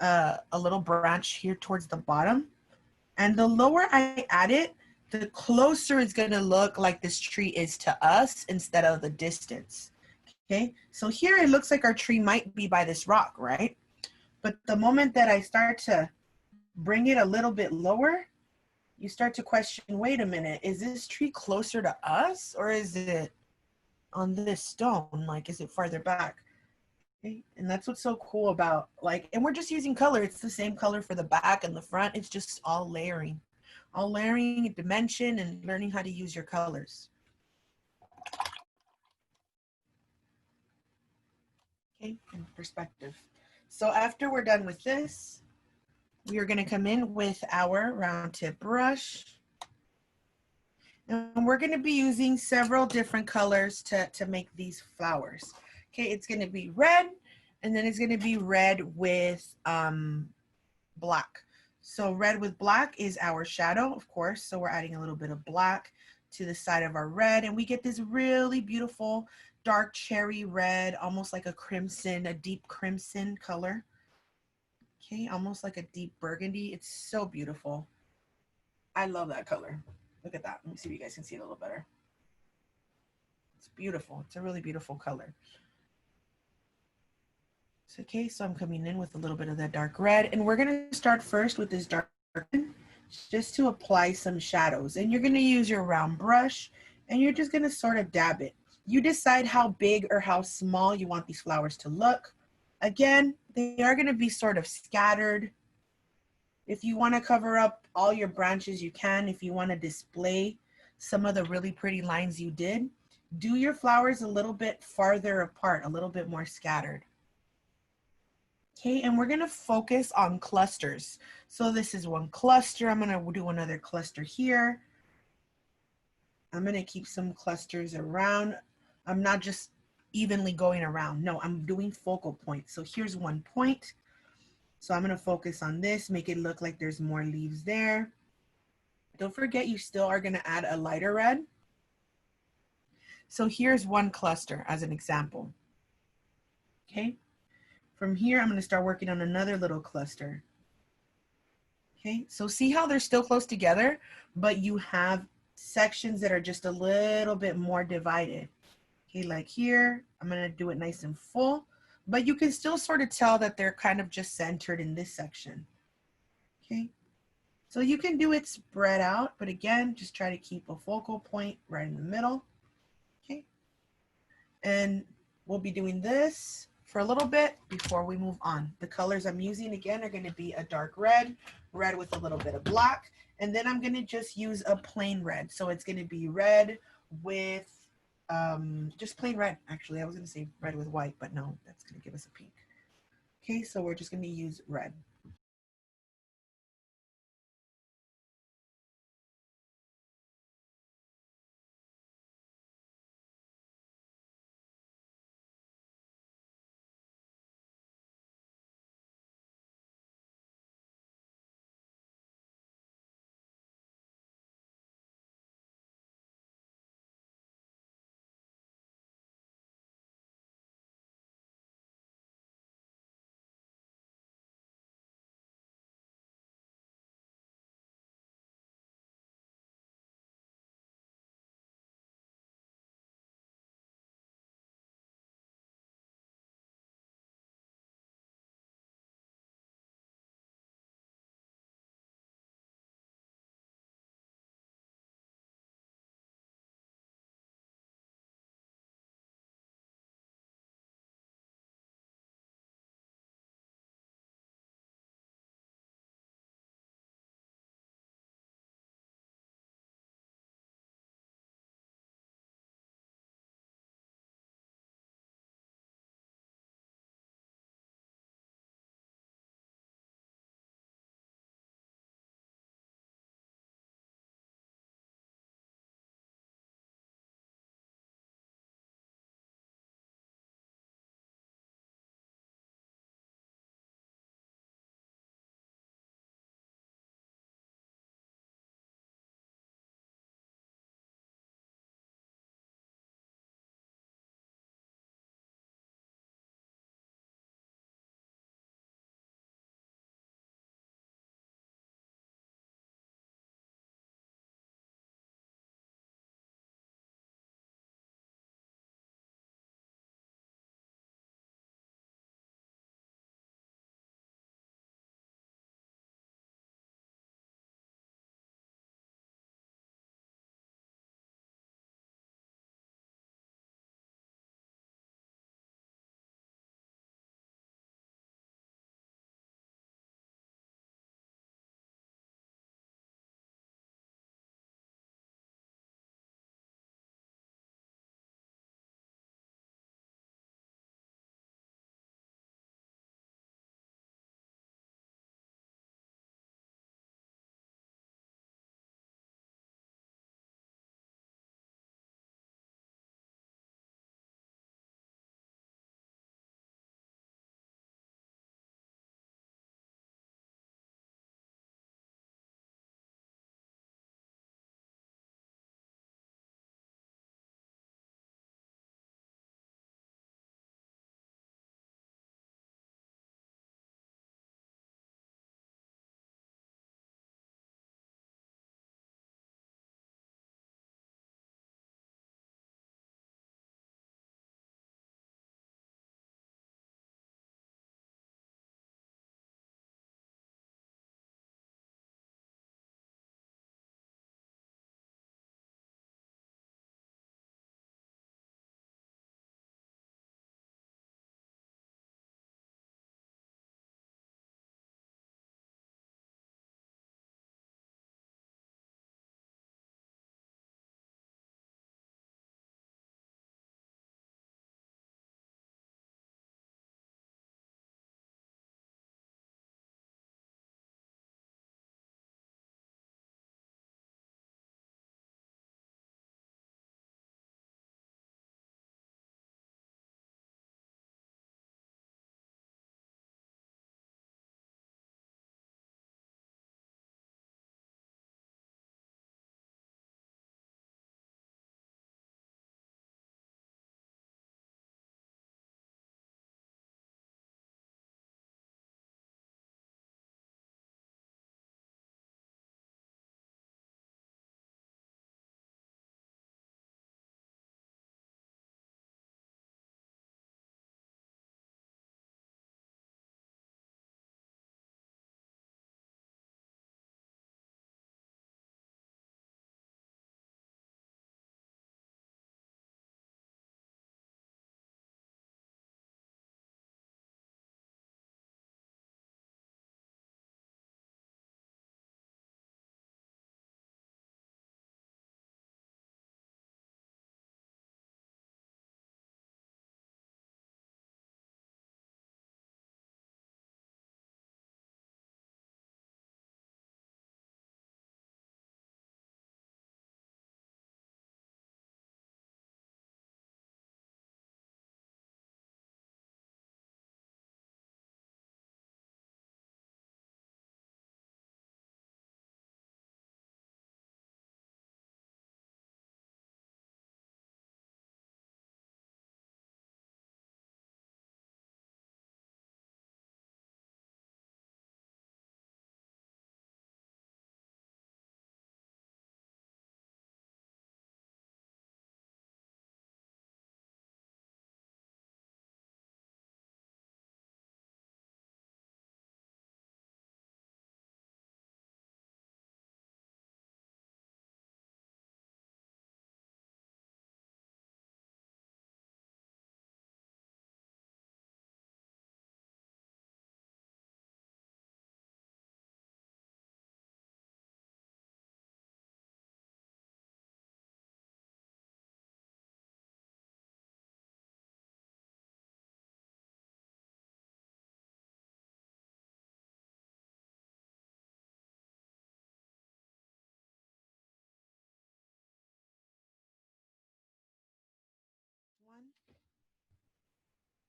a little branch here towards the bottom. And the lower I add it, the closer it's going to look like this tree is to us instead of the distance. Okay, so here it looks like our tree might be by this rock, right? But the moment that I start to bring it a little bit lower, you start to question, wait a minute, is this tree closer to us or is it on this stone? Like, is it farther back? Okay. And that's what's so cool about, like, and we're just using color. It's the same color for the back and the front. It's just all layering dimension and learning how to use your colors. Okay, and perspective. So after we're done with this, we are going to come in with our round tip brush. And we're going to be using several different colors to make these flowers. Okay, it's going to be red, and then it's going to be red with black. So red with black is our shadow, of course. So we're adding a little bit of black to the side of our red, and we get this really beautiful dark cherry red, almost like a crimson, a deep crimson color. Okay, almost like a deep burgundy. It's so beautiful. I love that color. Look at that. Let me see if you guys can see it a little better. It's beautiful. It's a really beautiful color. So, okay, so I'm coming in with a little bit of that dark red, and we're going to start first with this dark red just to apply some shadows. And you're going to use your round brush, and you're just going to sort of dab it. You decide how big or how small you want these flowers to look. Again, they are going to be sort of scattered. If you want to cover up all your branches, you can. If you want to display some of the really pretty lines you did, do your flowers a little bit farther apart, a little bit more scattered. Okay, and we're going to focus on clusters. So this is one cluster. I'm going to do another cluster here. I'm going to keep some clusters around. I'm not just evenly going around. No, I'm doing focal points. So here's one point. So I'm going to focus on this, make it look like there's more leaves there. Don't forget, you still are going to add a lighter red. So here's one cluster as an example. Okay. From here, I'm going to start working on another little cluster. Okay. So see how they're still close together, but you have sections that are just a little bit more divided. Okay. Like here, I'm going to do it nice and full, but you can still sort of tell that they're kind of just centered in this section. Okay. So you can do it spread out, but again, just try to keep a focal point right in the middle. Okay. And we'll be doing this for a little bit before we move on. The colors I'm using again are going to be a dark red, red with a little bit of black, and then I'm going to just use a plain red. So it's going to be red with just plain red. Actually, I was going to say red with white, but no, that's going to give us a pink. Okay, so we're just going to use red.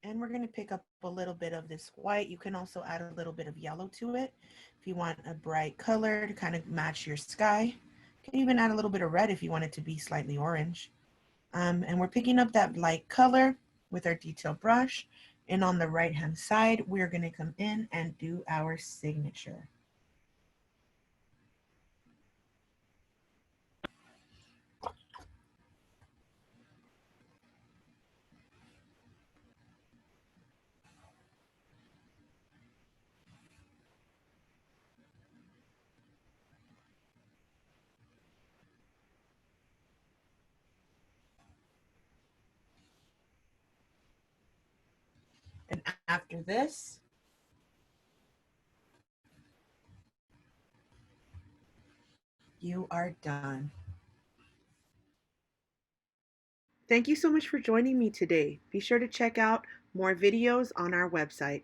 And we're going to pick up a little bit of this white. You can also add a little bit of yellow to it if you want a bright color to kind of match your sky. You can even add a little bit of red if you want it to be slightly orange. And we're picking up that light color with our detail brush. And on the right hand side, we're going to come in and do our signature. And after this, you are done. Thank you so much for joining me today. Be sure to check out more videos on our website.